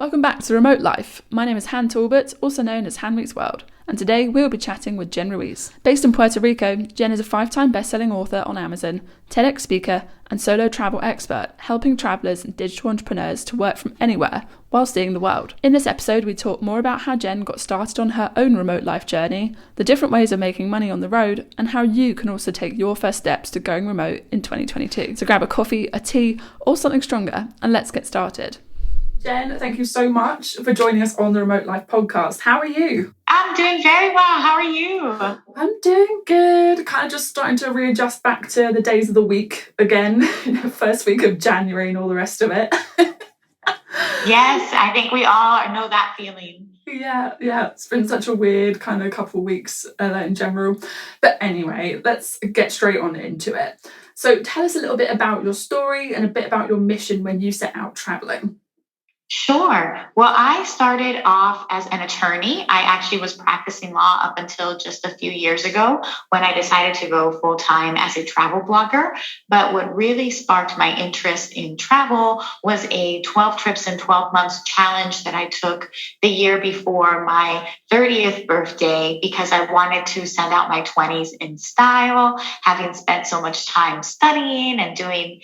Welcome back to Remote Life. My name is Han Talbot, also known as Han Meets World, and today we'll be chatting with Jen Ruiz. Based in Puerto Rico, Jen is a 5-time best-selling author on Amazon, TEDx speaker, and solo travel expert, helping travellers and digital entrepreneurs to work from anywhere while seeing the world. In this episode, we talk more about how Jen got started on her own remote life journey, the different ways of making money on the road, and how you can also take your first steps to going remote in 2022. So grab a coffee, a tea, or something stronger, and let's get started. Jen, thank you so much for joining us on the Remote Life podcast. How are you? I'm doing very well. How are you? I'm doing good. Kind of just starting to readjust back to the days of the week again. First week of January and all the rest of it. Yes, I think we all know that feeling. Yeah. It's been such a weird kind of couple of weeks in general. But anyway, let's get straight on into it. So tell us a little bit about your story and a bit about your mission when you set out traveling. Sure. Well, I started off as an attorney. I actually was practicing law up until just a few years ago when I decided to go full-time as a travel blogger. But what really sparked my interest in travel was a 12 trips in 12 months challenge that I took the year before my 30th birthday because I wanted to send out my 20s in style, having spent so much time studying and doing,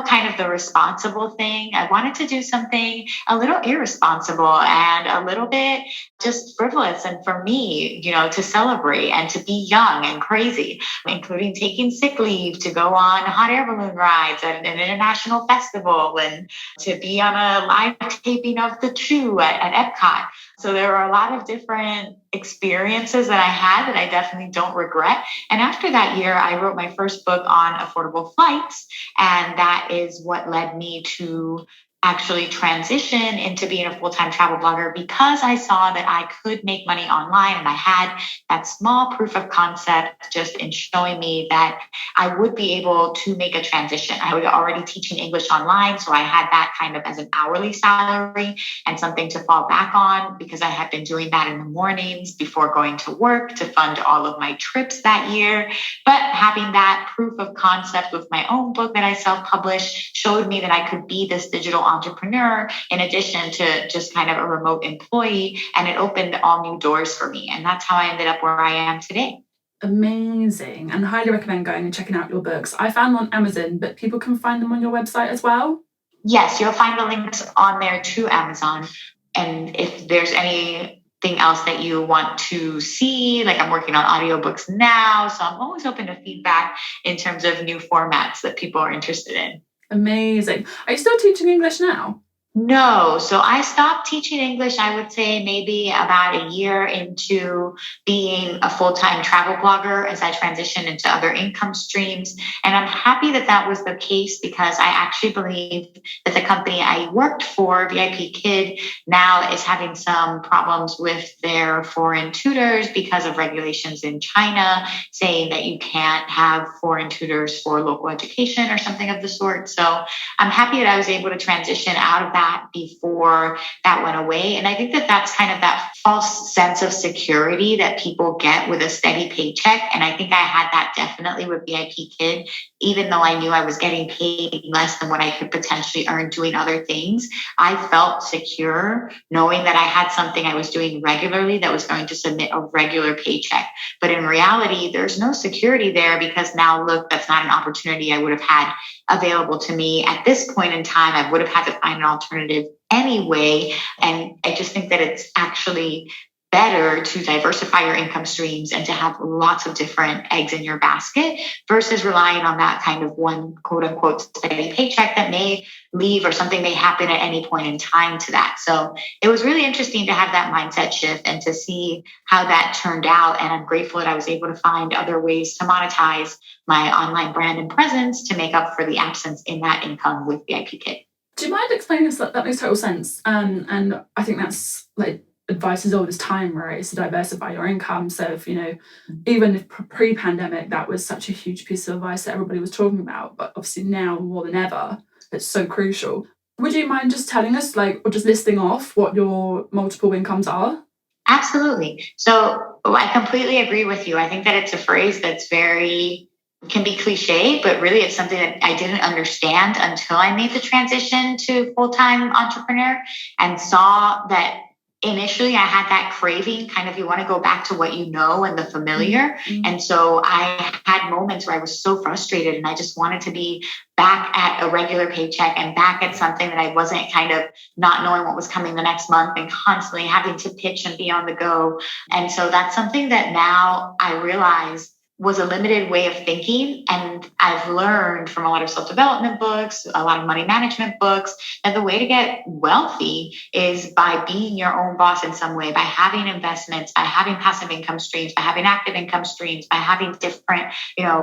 kind of the responsible thing. I wanted to do something a little irresponsible and a little bit just frivolous. And for me, to celebrate and to be young and crazy, including taking sick leave to go on hot air balloon rides at an international festival and to be on a live taping of The Chew at Epcot. So there were a lot of different experiences that I had that I definitely don't regret. And after that year, I wrote my first book on affordable flights. And that is what led me to actually transition into being a full-time travel blogger because I saw that I could make money online and I had that small proof of concept just in showing me that I would be able to make a transition. I was already teaching English online, so I had that kind of as an hourly salary and something to fall back on because I had been doing that in the mornings before going to work to fund all of my trips that year. But having that proof of concept with my own book that I self-published showed me that I could be this digital entrepreneur in addition to just kind of a remote employee, and it opened all new doors for me, and that's how I ended up where I am today. Amazing, and highly recommend going and checking out your books. I found them on Amazon, but people can find them on your website as well? Yes, you'll find the links on there to Amazon, and if there's anything else that you want to see, like I'm working on audiobooks now, so I'm always open to feedback in terms of new formats that people are interested in. Amazing. Are you still teaching English now? No. So I stopped teaching English, I would say maybe about a year into being a full-time travel blogger as I transitioned into other income streams. And I'm happy that that was the case because I actually believe that the company I worked for, VIP Kid, now is having some problems with their foreign tutors because of regulations in China saying that you can't have foreign tutors for local education or something of the sort. So I'm happy that I was able to transition out of that before that went away. And I think that that's kind of that false sense of security that people get with a steady paycheck. And I think I had that definitely with VIP Kid, even though I knew I was getting paid less than what I could potentially earn doing other things. I felt secure knowing that I had something I was doing regularly that was going to submit a regular paycheck. But in reality, there's no security there because now, look, that's not an opportunity I would have had available to me at this point in time. I would have had to find an alternative anyway. And I just think that it's actually better to diversify your income streams and to have lots of different eggs in your basket versus relying on that kind of one quote unquote steady paycheck that may leave or something may happen at any point in time to that. So it was really interesting to have that mindset shift and to see how that turned out. And I'm grateful that I was able to find other ways to monetize my online brand and presence to make up for the absence in that income with VIP Kid. Do you mind explaining this? That makes total sense. And I think that's like advice as old as time, right? Is to diversify your income. So if, even if pre-pandemic, that was such a huge piece of advice that everybody was talking about, but obviously now more than ever, it's so crucial. Would you mind just telling us, or just listing off what your multiple incomes are? Absolutely. So I completely agree with you. I think that it's a phrase that's very can be cliche, but really it's something that I didn't understand until I made the transition to full-time entrepreneur and saw that initially I had that craving, kind of you want to go back to what you know and the familiar. Mm-hmm. And so I had moments where I was so frustrated and I just wanted to be back at a regular paycheck and back at something that I wasn't kind of not knowing what was coming the next month and constantly having to pitch and be on the go. And so that's something that now I realize was a limited way of thinking. And I've learned from a lot of self-development books, a lot of money management books, that the way to get wealthy is by being your own boss in some way, by having investments, by having passive income streams, by having active income streams, by having different,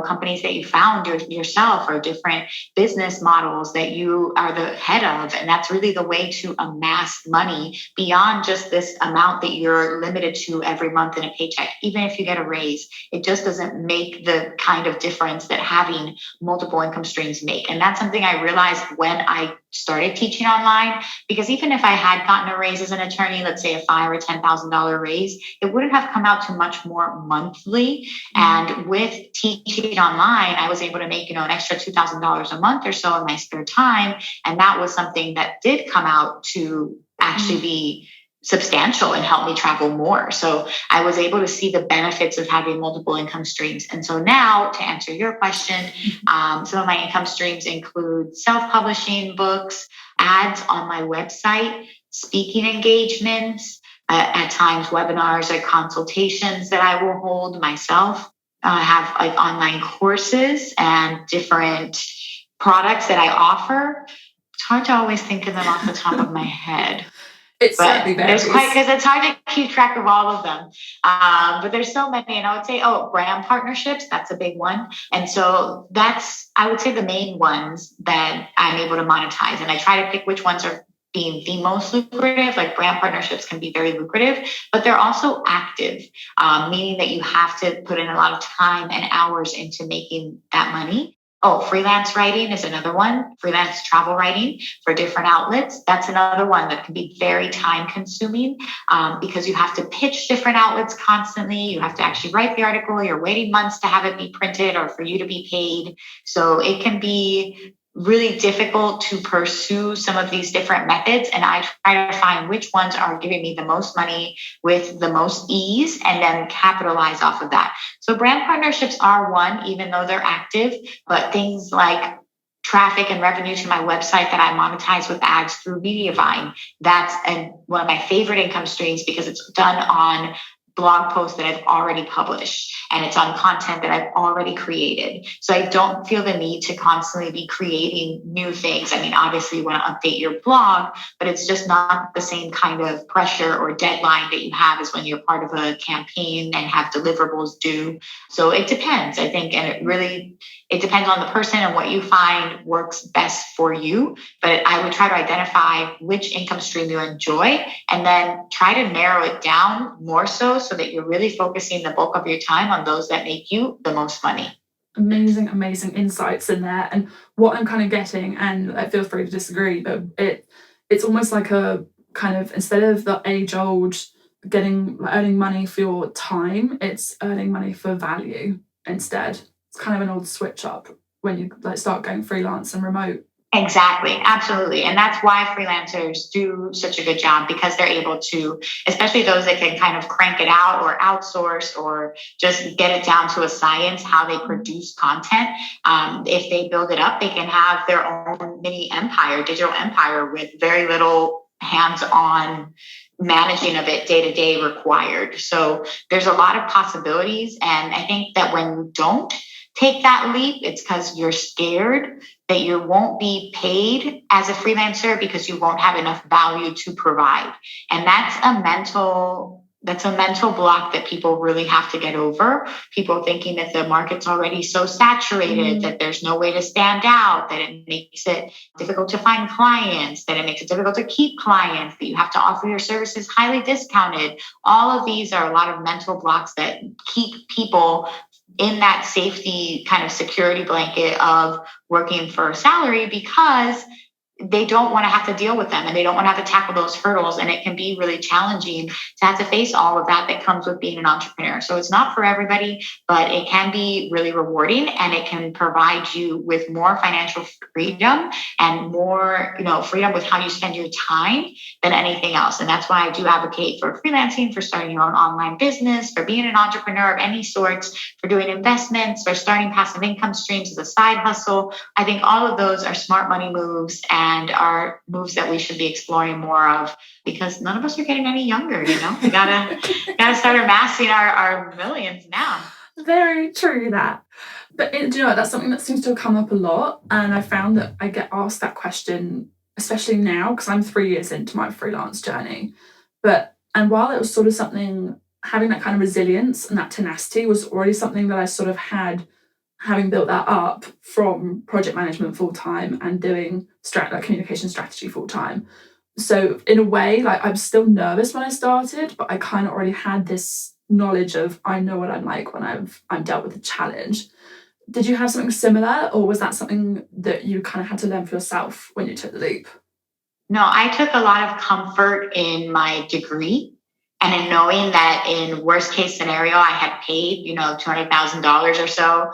companies that you found yourself or different business models that you are the head of. And that's really the way to amass money beyond just this amount that you're limited to every month in a paycheck. Even if you get a raise, it just doesn't make the kind of difference that having multiple income streams make. And that's something I realized when I started teaching online, because even if I had gotten a raise as an attorney, let's say a $5,000 or $10,000 raise, it wouldn't have come out to much more monthly. And with teaching online, I was able to make, an extra $2,000 a month or so in my spare time. And that was something that did come out to actually be substantial and help me travel more. So I was able to see the benefits of having multiple income streams. And so now, to answer your question, some of my income streams include self-publishing books, ads on my website, speaking engagements, at times webinars or consultations that I will hold myself. I have like online courses and different products that I offer. It's hard to always think of them off the top of my head. It's certainly varies. Because it's hard to keep track of all of them. But there's so many. And I would say, brand partnerships, that's a big one. And so that's, I would say, the main ones that I'm able to monetize. And I try to pick which ones are being the most lucrative. Like brand partnerships can be very lucrative, but they're also active, meaning that you have to put in a lot of time and hours into making that money. Freelance writing is another one. Freelance travel writing for different outlets. That's another one that can be very time consuming because you have to pitch different outlets constantly. You have to actually write the article. You're waiting months to have it be printed or for you to be paid. So it can be really difficult to pursue some of these different methods. And I try to find which ones are giving me the most money with the most ease and then capitalize off of that. So brand partnerships are one, even though they're active, but things like traffic and revenue to my website that I monetize with ads through Mediavine. That's one of my favorite income streams because it's done on blog posts that I've already published and it's on content that I've already created. So I don't feel the need to constantly be creating new things. I mean, obviously you want to update your blog, but it's just not the same kind of pressure or deadline that you have as when you're part of a campaign and have deliverables due. So it depends, I think, and it depends on the person and what you find works best for you. But I would try to identify which income stream you enjoy and then try to narrow it down more so that you're really focusing the bulk of your time on those that make you the most money. Amazing insights in there. And what I'm kind of getting, and feel free to disagree, but it's almost like a kind of, instead of the age-old earning money for your time, it's earning money for value instead. It's kind of an old switch up when you start going freelance and remote. Exactly. Absolutely. And that's why freelancers do such a good job, because they're able to, especially those that can kind of crank it out or outsource or just get it down to a science, how they produce content. If they build it up, they can have their own mini empire, digital empire with very little hands-on managing of it day to day required. So there's a lot of possibilities. And I think that when you don't take that leap, it's because you're scared that you won't be paid as a freelancer because you won't have enough value to provide. And that's a mental block that people really have to get over. People thinking that the market's already so saturated that there's no way to stand out, that it makes it difficult to find clients, that it makes it difficult to keep clients, that you have to offer your services highly discounted. All of these are a lot of mental blocks that keep people in that safety kind of security blanket of working for a salary, because they don't want to have to deal with them and they don't want to have to tackle those hurdles. And it can be really challenging to have to face all of that comes with being an entrepreneur. So it's not for everybody, but it can be really rewarding and it can provide you with more financial freedom and more, freedom with how you spend your time than anything else. And that's why I do advocate for freelancing, for starting your own online business, for being an entrepreneur of any sorts, for doing investments, for starting passive income streams as a side hustle. I think all of those are smart money moves and are moves that we should be exploring more of because none of us are getting any younger, We gotta start amassing our millions now. Very true that. But do you know what? That's something that seems to have come up a lot. And I found that I get asked that question, especially now, because I'm 3 years into my freelance journey. And while it was sort of something, having that kind of resilience and that tenacity was already something that I sort of had, having built that up from project management full time and doing communication strategy full time. So in a way, like I'm still nervous when I started, but I kind of already had this knowledge of I know what I'm like when I'm dealt with a challenge. Did you have something similar, or was that something that you kind of had to learn for yourself when you took the leap? No, I took a lot of comfort in my degree and in knowing that in worst case scenario, I had paid, $200,000 or so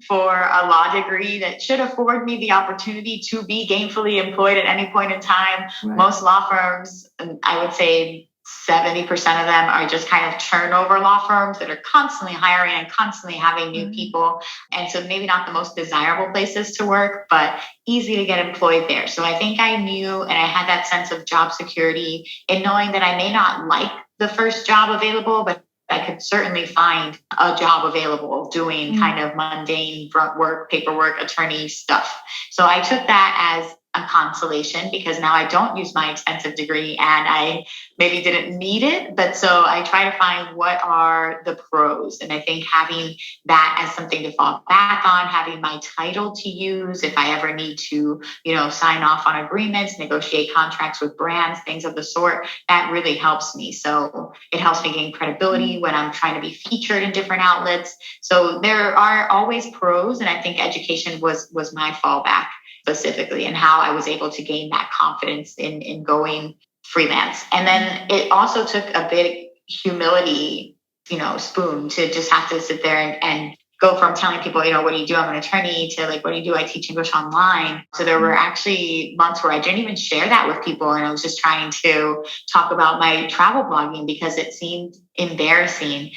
for a law degree that should afford me the opportunity to be gainfully employed at any point in time. Right. Most law firms, I would say 70% of them are just kind of turnover law firms that are constantly hiring and constantly having new people. And so maybe not the most desirable places to work, but easy to get employed there. So I think I knew and I had that sense of job security in knowing that I may not like the first job available, but I could certainly find a job available doing kind of mundane front work, paperwork, attorney stuff. So I took that as a consolation because now I don't use my expensive degree and I maybe didn't need it. But so I try to find what are the pros. And I think having that as something to fall back on, having my title to use if I ever need to, sign off on agreements, negotiate contracts with brands, things of the sort, that really helps me. So it helps me gain credibility when I'm trying to be featured in different outlets. So there are always pros. And I think education was my fallback specifically and how I was able to gain that confidence in going freelance. And then it also took a big humility, spoon to just have to sit there and go from telling people, what do you do? I'm an attorney to like, what do you do? I teach English online. So there were actually months where I didn't even share that with people. And I was just trying to talk about my travel blogging because it seemed embarrassing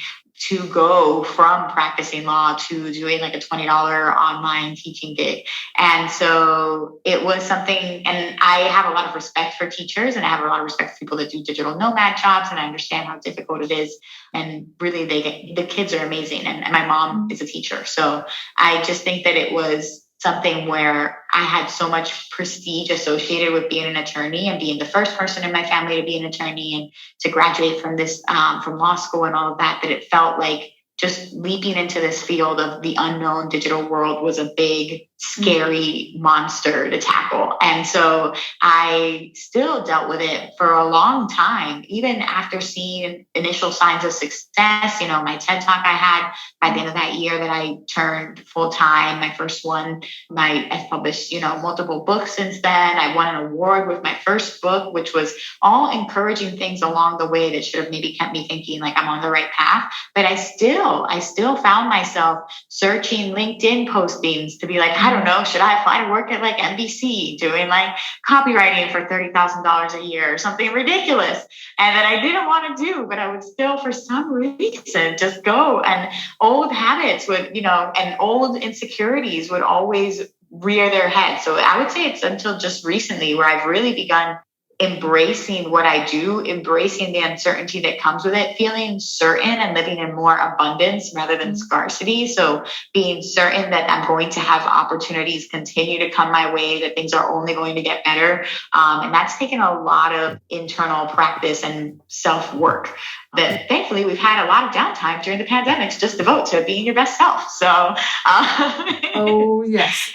to go from practicing law to doing like a $20 online teaching gig. And so it was something, and I have a lot of respect for teachers and I have a lot of respect for people that do digital nomad jobs. And I understand how difficult it is. And really the kids are amazing. And my mom is a teacher. So I just think that it was something where I had so much prestige associated with being an attorney and being the first person in my family to be an attorney and to graduate from this, from law school and all of that, that it felt like just leaping into this field of the unknown digital world was a big, scary monster to tackle. And so I still dealt with it for a long time, even after seeing initial signs of success. My TED Talk I had by the end of that year that I turned full time, my first one, I've published, multiple books since then. I won an award with my first book, which was all encouraging things along the way that should have maybe kept me thinking like I'm on the right path. But I still found myself searching LinkedIn postings to be like, I don't know, should I apply to work at like NBC doing like copywriting for $30,000 a year or something ridiculous? And that I didn't want to do, but I would still, for some reason, just go. And old habits would, and old insecurities would always rear their head. So I would say it's until just recently where I've really begun embracing what I do, embracing the uncertainty that comes with it, feeling certain and living in more abundance rather than scarcity. So being certain that I'm going to have opportunities continue to come my way, that things are only going to get better. And that's taken a lot of internal practice and self-work that thankfully we've had a lot of downtime during the pandemics just devote to being your best self. So, oh yes.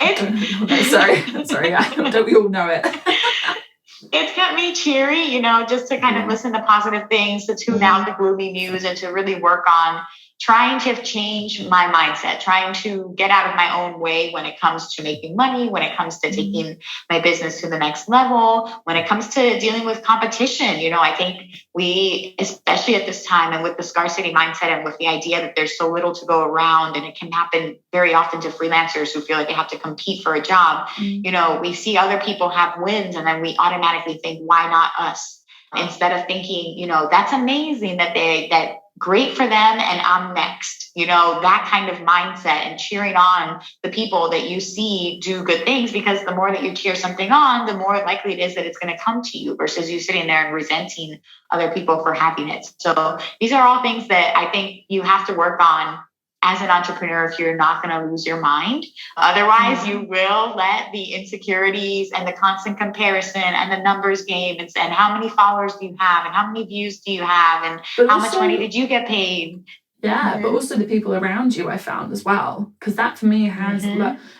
Sorry. Don't we all know it? It's kept me cheery, just to kind of listen to positive things, to tune out the gloomy news and to really work on, trying to change my mindset, trying to get out of my own way when it comes to making money, when it comes to taking my business to the next level, when it comes to dealing with competition. I think we, especially at this time and with the scarcity mindset and with the idea that there's so little to go around, and it can happen very often to freelancers who feel like they have to compete for a job. We see other people have wins, and then we automatically think, why not us? Instead of thinking, that's amazing that great for them and I'm next, that kind of mindset, and cheering on the people that you see do good things, because the more that you cheer something on, the more likely it is that it's going to come to you versus you sitting there and resenting other people for happiness. So these are all things that I think you have to work on as an entrepreneur if you're not going to lose your mind. Otherwise, you will let the insecurities and the constant comparison and the numbers game and how many followers do you have and how many views do you have and how much money did you get paid? Yeah, but also the people around you, I found as well, because that for me has,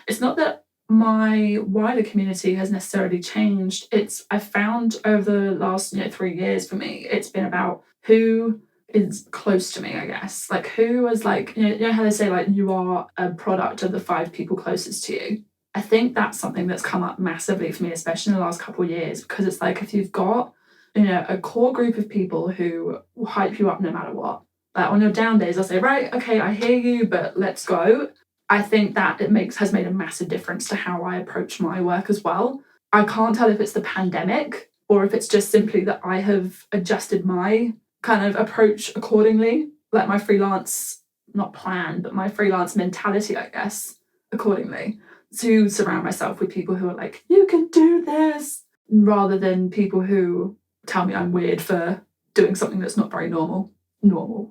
it's not that my wider community has necessarily changed. I found over the last 3 years for me, it's been about who is close to me, I guess. Like who is like, you know how they say like you are a product of the 5 people closest to you. I think that's something that's come up massively for me, especially in the last couple of years, because it's like if you've got, a core group of people who will hype you up no matter what. Like on your down days, they'll say, right, okay, I hear you, but let's go. I think that has made a massive difference to how I approach my work as well. I can't tell if it's the pandemic or if it's just simply that I have adjusted my kind of approach accordingly, like my freelance, not plan, but my freelance mentality, I guess, accordingly, to surround myself with people who are like, you can do this, rather than people who tell me I'm weird for doing something that's not very normal,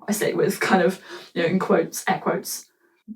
I say with kind of, in quotes, air quotes.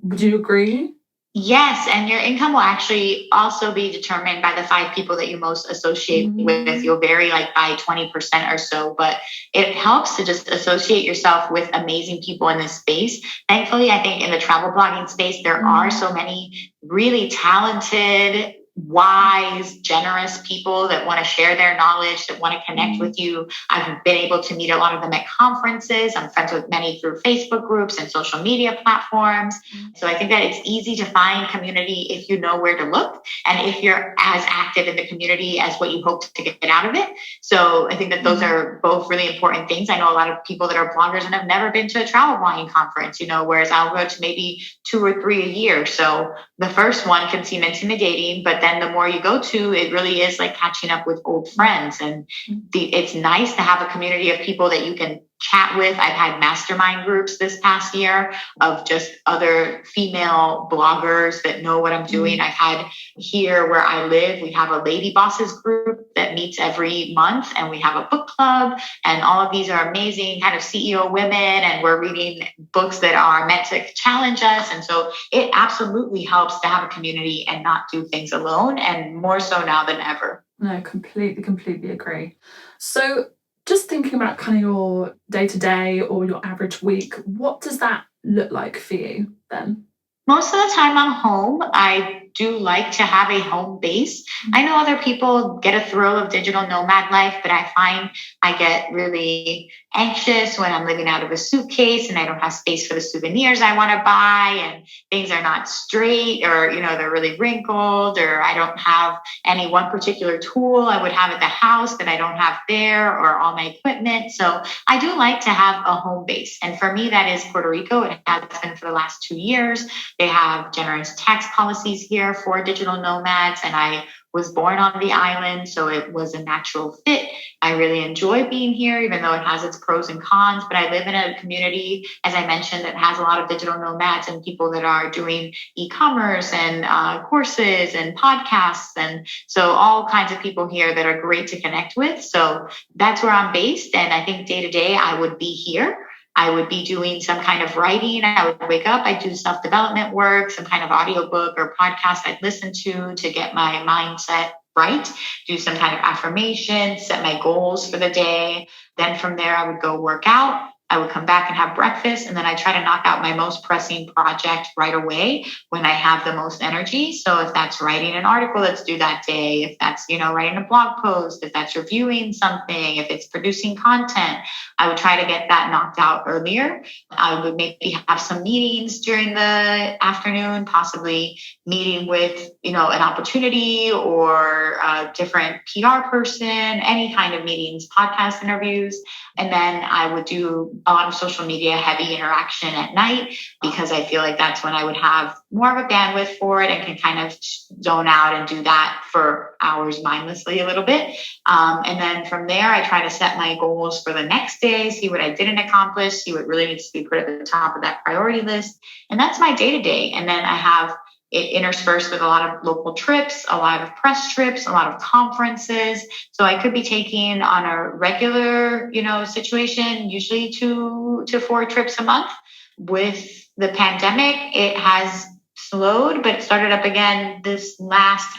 Would you agree? Yes, and your income will actually also be determined by the 5 people that you most associate with. You'll vary like by 20% or so, but it helps to just associate yourself with amazing people in this space. Thankfully, I think in the travel blogging space, there are so many really talented, wise, generous people that want to share their knowledge, that want to connect with you. I've been able to meet a lot of them at conferences. I'm friends with many through Facebook groups and social media platforms. So I think that it's easy to find community if you know where to look and if you're as active in the community as what you hope to get out of it. So I think that those are both really important things. I know a lot of people that are bloggers and have never been to a travel blogging conference, whereas I'll go to maybe 2 or 3 a year. So the first one can seem intimidating, but then the more you go to, it really is like catching up with old friends. And it's nice to have a community of people that you can chat with. I've had mastermind groups this past year of just other female bloggers that know what I'm doing. I've had here where I live, we have a lady bosses group that meets every month, and we have a book club, and all of these are amazing kind of CEO women, and we're reading books that are meant to challenge us. And so it absolutely helps to have a community and not do things alone, and more so now than ever. No, completely agree. So just thinking about kind of your day-to-day or your average week, what does that look like for you then? Most of the time I'm home. I do like to have a home base. I know other people get a thrill of digital nomad life, but I find I get really anxious when I'm living out of a suitcase and I don't have space for the souvenirs I want to buy, and things are not straight, or, they're really wrinkled, or I don't have any one particular tool I would have at the house that I don't have there, or all my equipment. So I do like to have a home base. And for me, that is Puerto Rico. It has been for the last 2 years. They have generous tax policies here for digital nomads, and I was born on the island, so it was a natural fit. I really enjoy being here, even though it has its pros and cons, but I live in a community, as I mentioned, that has a lot of digital nomads and people that are doing e-commerce and courses and podcasts. And so all kinds of people here that are great to connect with. So that's where I'm based. And I think day to day, I would be here. I would be doing some kind of writing. I would wake up, I'd do self-development work, some kind of audiobook or podcast I'd listen to get my mindset right, do some kind of affirmation, set my goals for the day. Then from there, I would go work out. I would come back and have breakfast, and then I try to knock out my most pressing project right away when I have the most energy. So if that's writing an article that's due that day, if that's, writing a blog post, if that's reviewing something, if it's producing content, I would try to get that knocked out earlier. I would maybe have some meetings during the afternoon, possibly meeting with, an opportunity or a different PR person, any kind of meetings, podcast interviews. And then I would do a lot of social media heavy interaction at night, because I feel like that's when I would have more of a bandwidth for it and can kind of zone out and do that for hours mindlessly a little bit. And then from there, I try to set my goals for the next day, see what I didn't accomplish, see what really needs to be put at the top of that priority list. And that's my day to day. And then I have it interspersed with a lot of local trips, a lot of press trips, a lot of conferences. So I could be taking on a regular, situation, usually 2 to 4 trips a month. With the pandemic, it has slowed, but it started up again this last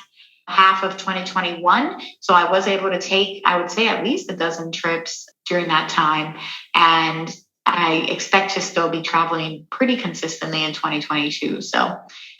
half of 2021. So I was able to take, I would say, at least a dozen trips during that time. And I expect to still be traveling pretty consistently in 2022. So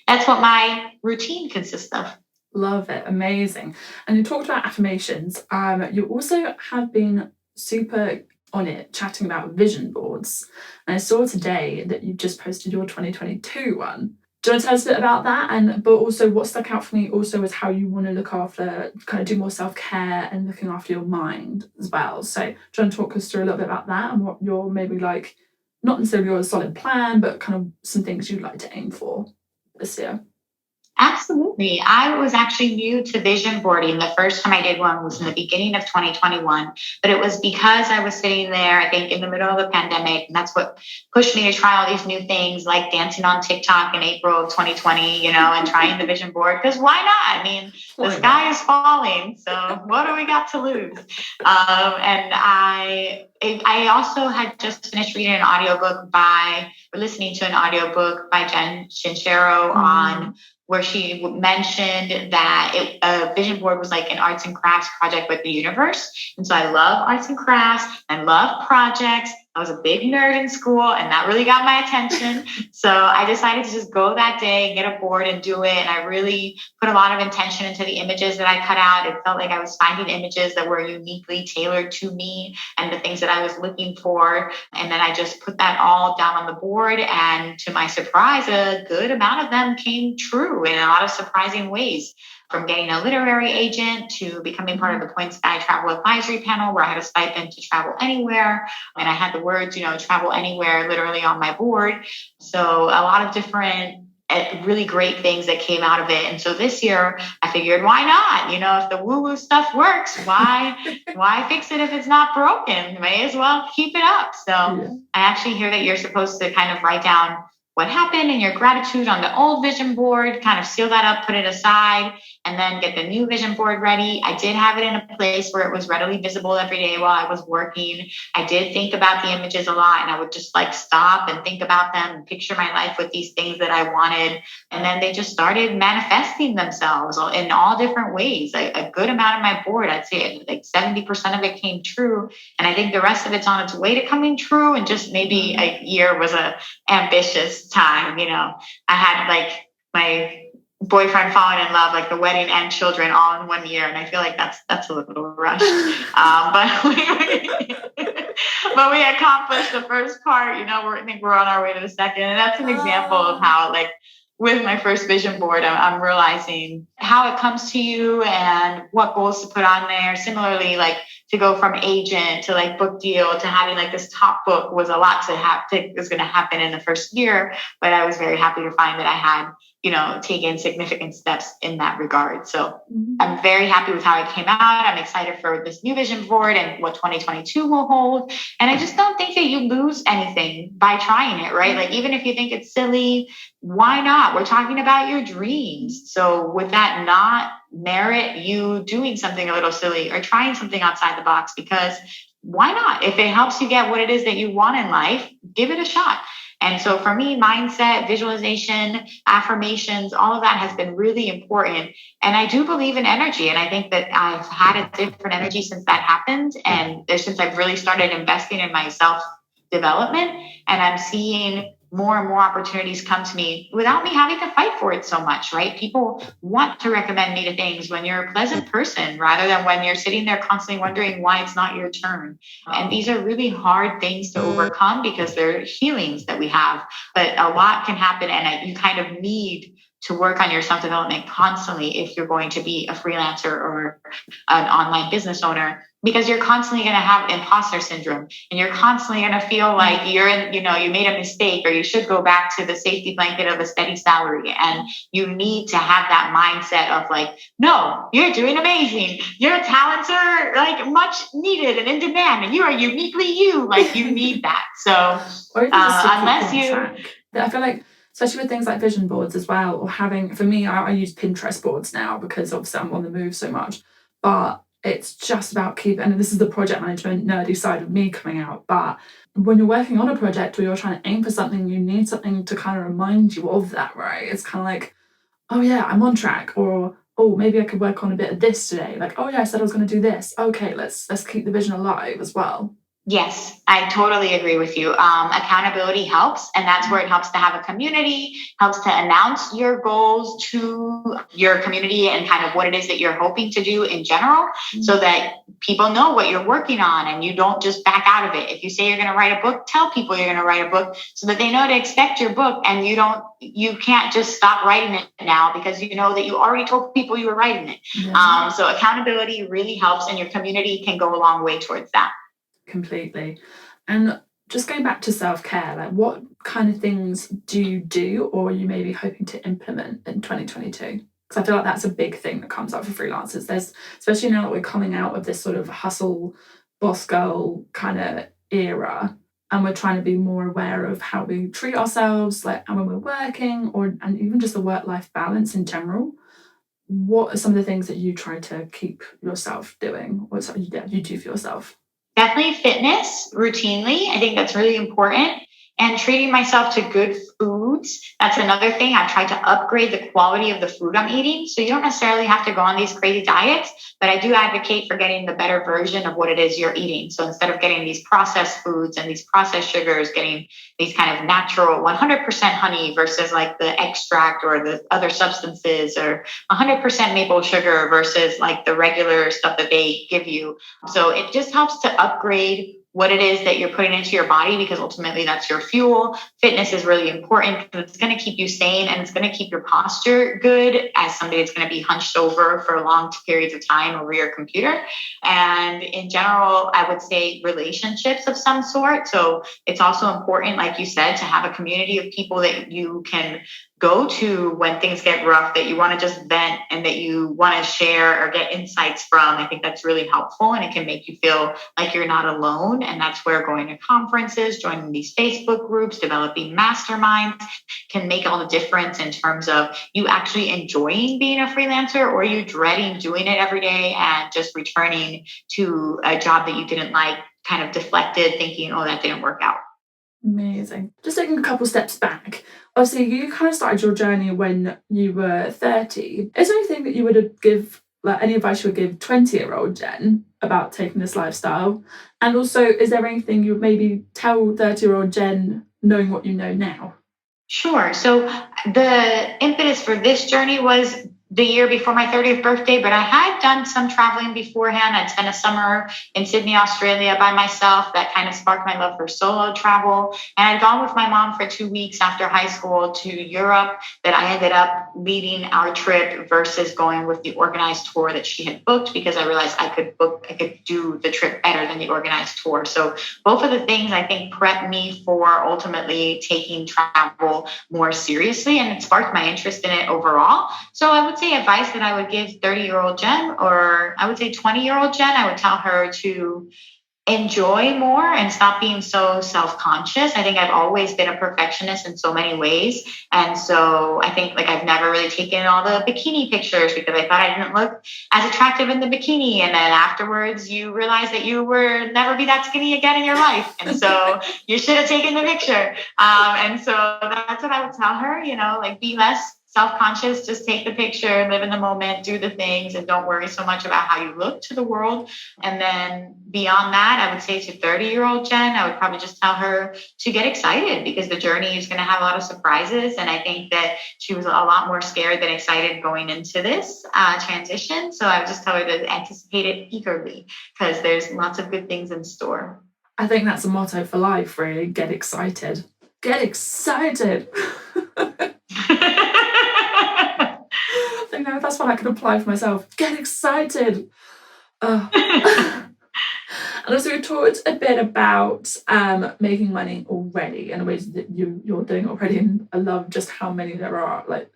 that's what my routine consists of. Love it. Amazing. And you talked about affirmations. You also have been super on it, chatting about vision boards. And I saw today that you've just posted your 2022 one. Do you want to tell us a bit about that? But also what stuck out for me also is how you want to look after, kind of do more self-care and looking after your mind as well. So do you want to talk us through a little bit about that and what you're maybe like, not necessarily your solid plan, but kind of some things you'd like to aim for this year? Absolutely. I was actually new to vision boarding. The first time I did one was in the beginning of 2021, but it was because I was sitting there, I think, in the middle of the pandemic. And that's what pushed me to try all these new things, like dancing on TikTok in April of 2020, and trying the vision board. Because why not? I mean, the sky is falling. So what do we got to lose? And I also had just finished reading an audiobook listening to an audiobook by Jen Ruiz on where she mentioned that a vision board was like an arts and crafts project with the universe. And so I love arts and crafts. I love projects. I was a big nerd in school, and that really got my attention. So I decided to just go that day, get a board and do it. And I really put a lot of intention into the images that I cut out. It felt like I was finding images that were uniquely tailored to me and the things that I was looking for. And then I just put that all down on the board. And to my surprise, a good amount of them came true in a lot of surprising ways. From getting a literary agent to becoming part of the Point Sky Travel Advisory Panel, where I had a stipend to travel anywhere. And I had the words, travel anywhere literally on my board. So a lot of different really great things that came out of it. And so this year I figured, why not? If the woo-woo stuff works, why fix it if it's not broken? May as well keep it up. So I actually hear that you're supposed to kind of write down what happened and your gratitude on the old vision board, kind of seal that up, put it aside, and then get the new vision board ready. I did have it in a place where it was readily visible every day while I was working. I did think about the images a lot, and I would just stop and think about them and picture my life with these things that I wanted. And then they just started manifesting themselves in all different ways. A good amount of my board, I'd say like 70% of it came true. And I think the rest of it's on its way to coming true. And just maybe a year was a ambitious time. I had my boyfriend falling in love, the wedding and children all in 1 year. And I feel like that's a little rushed. But we accomplished the first part, I think we're on our way to the second. And that's an example of how with my first vision board, I'm realizing how it comes to you and what goals to put on there. Similarly, to go from agent to book deal to having this top book was a lot was going to happen in the first year. But I was very happy to find that I had, taken significant steps in that regard. So I'm very happy with how it came out. I'm excited for this new vision board and what 2022 will hold. And I just don't think that you lose anything by trying it, right? Even if you think it's silly, why not? We're talking about your dreams. So would that not merit you doing something a little silly or trying something outside the box? Because why not? If it helps you get what it is that you want in life, give it a shot. And so for me, mindset, visualization, affirmations, all of that has been really important. And I do believe in energy. And I think that I've had a different energy since that happened. And since I've really started investing in myself development. And I'm seeing more and more opportunities come to me without me having to fight for it so much, right? People want to recommend me to things when you're a pleasant person rather than when you're sitting there constantly wondering why it's not your turn. And these are really hard things to overcome because they're healings that we have, but a lot can happen and you kind of need to work on your self-development constantly if you're going to be a freelancer or an online business owner, because you're constantly going to have imposter syndrome and you're constantly going to feel like you made a mistake, or you should go back to the safety blanket of a steady salary. And you need to have that mindset of like, no, you're doing amazing. Your talents are like much needed and in demand and you are uniquely you. Like you need that. So or even just to unless keep you, on track. I feel like, especially with things like vision boards as well, or having, for me, I use Pinterest boards now because obviously I'm on the move so much, but it's just about keeping, and this is the project management nerdy side of me coming out, but when you're working on a project or you're trying to aim for something, you need something to kind of remind you of that, right? It's kind of like, oh yeah, I'm on track, or oh, maybe I could work on a bit of this today. Like, oh yeah, I said I was going to do this. Okay, let's keep the vision alive as well. yes, I totally agree with you. Accountability helps, and that's where it helps to have a community, helps to announce your goals to your community and kind of what it is that you're hoping to do in general, so that people know what you're working on and you don't just back out of it. If you say you're going to write a book, tell people you're going to write a book so that they know to expect your book, and you can't just stop writing it now because you know that you already told people you were writing it. Yeah. So accountability really helps, and your community can go a long way towards that. Completely. And just going back to self-care, like what kind of things do you do, or are you maybe hoping to implement in 2022? Because I feel like that's a big thing that comes up for freelancers. There's, especially now that we're coming out of this sort of hustle, boss girl kind of era, and we're trying to be more aware of how we treat ourselves, like, and when we're working, and even just the work-life balance in general. What are some of the things that you try to keep yourself doing, or something you do for yourself? Definitely fitness routinely. I think that's really important. And treating myself to good foods. That's another thing. I've tried to upgrade the quality of the food I'm eating. So you don't necessarily have to go on these crazy diets, but I do advocate for getting the better version of what it is you're eating. So instead of getting these processed foods and these processed sugars, getting these kind of natural 100% honey versus like the extract or the other substances, or 100% maple sugar versus like the regular stuff that they give you. So it just helps to upgrade what it is that you're putting into your body, because ultimately that's your fuel. Fitness is really important because it's going to keep you sane and it's going to keep your posture good as somebody that's going to be hunched over for long periods of time over your computer. And in general, I would say relationships of some sort. So it's also important, like you said, to have a community of people that you can go to when things get rough, that you want to just vent and that you want to share or get insights from. I think that's really helpful, and it can make you feel like you're not alone. And that's where going to conferences, joining these Facebook groups, developing masterminds can make all the difference in terms of you actually enjoying being a freelancer, or you dreading doing it every day and just returning to a job that you didn't like, kind of deflected, thinking, oh, that didn't work out. Amazing. Just taking a couple steps back. Obviously, you kind of started your journey when you were 30. Is there anything that you would give, like any advice you would give 20-year-old Jen about taking this lifestyle? And also, is there anything you would maybe tell 30-year-old Jen knowing what you know now? Sure. So the impetus for this journey was the year before my 30th birthday, but I had done some traveling beforehand. I'd spent a summer in Sydney, Australia by myself. That kind of sparked my love for solo travel. And I'd gone with my mom for 2 weeks after high school to Europe, that I ended up leading our trip versus going with the organized tour that she had booked, because I realized I could do the trip better than the organized tour. So both of the things I think prepped me for ultimately taking travel more seriously, and it sparked my interest in it overall. So I would say advice that I would give 30-year-old Jen, or I would say 20-year-old Jen, I would tell her to enjoy more and stop being so self-conscious. I think I've always been a perfectionist in so many ways. And so I think like I've never really taken all the bikini pictures because I thought I didn't look as attractive in the bikini. And then afterwards you realize that you will never be that skinny again in your life. And so you should have taken the picture. And so that's what I would tell her, like be less self-conscious, just take the picture, live in the moment, do the things, and don't worry so much about how you look to the world. And then beyond that, I would say to 30-year-old Jen, I would probably just tell her to get excited because the journey is going to have a lot of surprises. And I think that she was a lot more scared than excited going into this transition. So I would just tell her to anticipate it eagerly because there's lots of good things in store. I think that's a motto for life, really. Get excited. Get excited. I know that's what I can apply for myself. Get excited. And also we talked a bit about making money already and the ways that you're doing already. And I love just how many there are. Like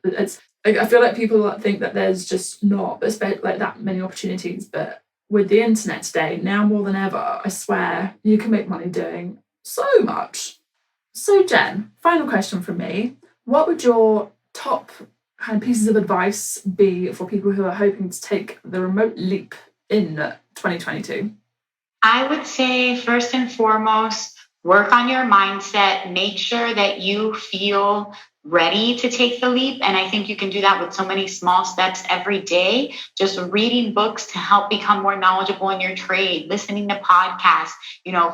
I feel like people think that there's just not like that many opportunities, but with the internet today, now more than ever, I swear you can make money doing so much. So Jen, final question from me. What would your top kind of pieces of advice be for people who are hoping to take the remote leap in 2022? I would say first and foremost, work on your mindset, make sure that you feel ready to take the leap. And I think you can do that with so many small steps every day. Just reading books to help become more knowledgeable in your trade, listening to podcasts,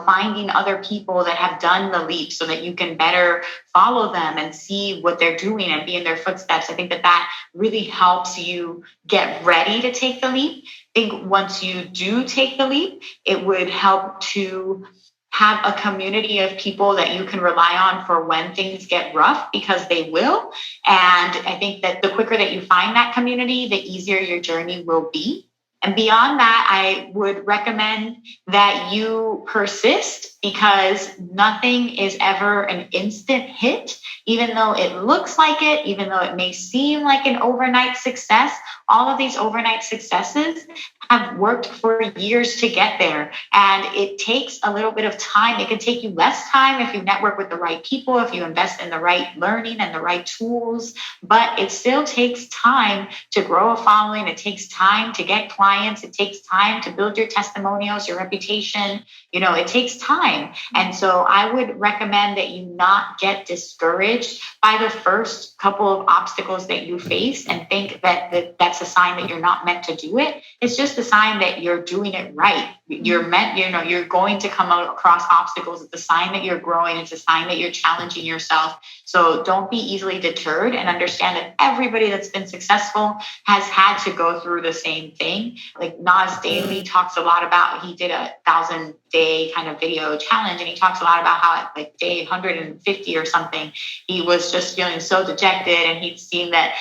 finding other people that have done the leap so that you can better follow them and see what they're doing and be in their footsteps. I think that really helps you get ready to take the leap. I think once you do take the leap, it would help to have a community of people that you can rely on for when things get rough, because they will. And I think that the quicker that you find that community, the easier your journey will be. And beyond that, I would recommend that you persist, because nothing is ever an instant hit. Even though it looks like it, even though it may seem like an overnight success, all of these overnight successes have worked for years to get there. And it takes a little bit of time. It can take you less time if you network with the right people, if you invest in the right learning and the right tools, but it still takes time to grow a following. It takes time to get clients. It takes time to build your testimonials, your reputation. It takes time. And so I would recommend that you not get discouraged by the first couple of obstacles that you face and think that that's a sign that you're not meant to do it. It's just a sign that you're doing it right. You're meant, you're going to come across obstacles. It's a sign that you're growing. It's a sign that you're challenging yourself. So don't be easily deterred, and understand that everybody that's been successful has had to go through the same thing. Like Nas Daily talks a lot about, he did a 1,000-day kind of video challenge, and he talks a lot about how at like day 150 or something, he was just feeling so dejected, and he'd seen that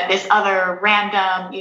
this other random,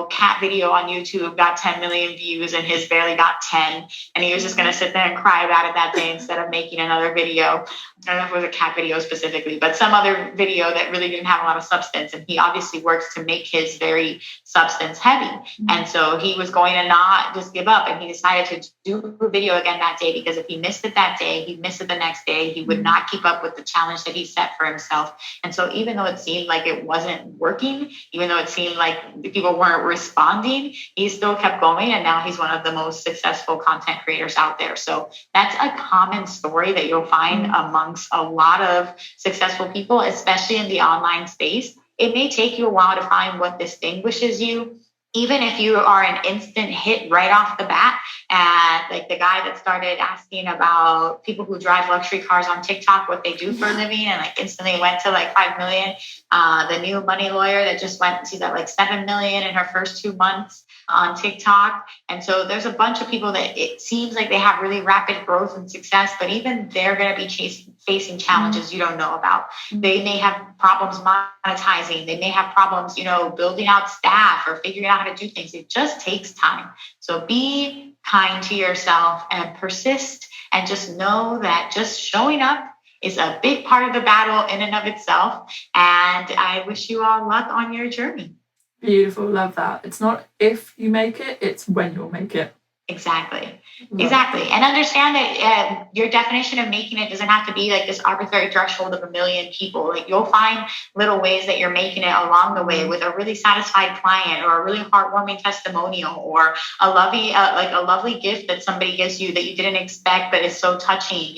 cat video on YouTube got 10 million views and his barely got 10. And he was just going to sit there and cry about it that day instead of making another video. I don't know if it was a cat video specifically, but some other video that really didn't have a lot of substance. And he obviously works to make his very substance heavy. Mm-hmm. And so he was going to not just give up. And he decided to do a video again that day, because if he missed it that day, he'd miss it the next day. He would not keep up with the challenge that he set for himself. And so even though it seemed like it wasn't working, even though it seemed like people weren't responding, he still kept going. And now he's one of the most successful content creators out there. So that's a common story that you'll find amongst a lot of successful people, especially in the online space. It may take you a while to find what distinguishes you. Even if you are an instant hit right off the bat, and like the guy that started asking about people who drive luxury cars on TikTok, what they do for a living, and like instantly went to like 5 million. The new money lawyer that just went, she's at like 7 million in her first 2 months on TikTok. And so there's a bunch of people that it seems like they have really rapid growth and success, but even they're going to be facing challenges you don't know about. They may have problems monetizing. They may have problems, building out staff or figuring out how to do things. It just takes time. So be kind to yourself and persist, and just know that just showing up is a big part of the battle in and of itself. And I wish you all luck on your journey. Beautiful. Love that. It's not if you make it, it's when you'll make it. Exactly. Right. Exactly. And understand that your definition of making it doesn't have to be like this arbitrary threshold of 1 million people. Like you'll find little ways that you're making it along the way with a really satisfied client or a really heartwarming testimonial or a lovely gift that somebody gives you that you didn't expect, but is so touching.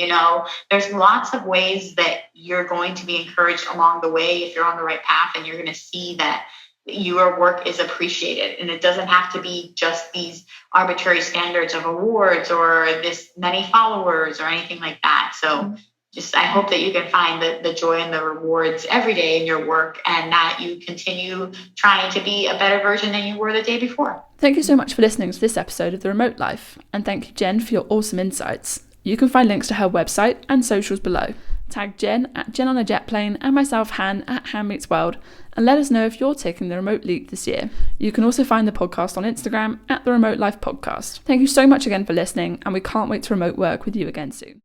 There's lots of ways that you're going to be encouraged along the way if you're on the right path, and you're going to see that your work is appreciated. And it doesn't have to be just these arbitrary standards of awards or this many followers or anything like that. So I hope that you can find the joy and the rewards every day in your work, and that you continue trying to be a better version than you were the day before. Thank you so much for listening to this episode of The Remote Life. And thank you, Jen, for your awesome insights. You can find links to her website and socials below. Tag Jen at Jen on a Jet Plane and myself, Han, at Han Meets World, and let us know if you're taking the remote leap this year. You can also find the podcast on Instagram at The Remote Life Podcast. Thank you so much again for listening, and we can't wait to remote work with you again soon.